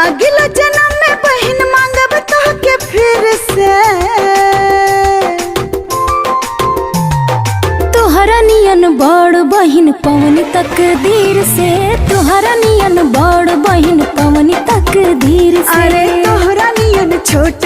अगला जन्म में बहन मांगब तोहके फिर से। तुहरा नियन बड़ बहिन पवनी तकदीर से, तुहरा नियन बड़ बहिन पवनी तकदीर से। अरे तोहरा नियन छोट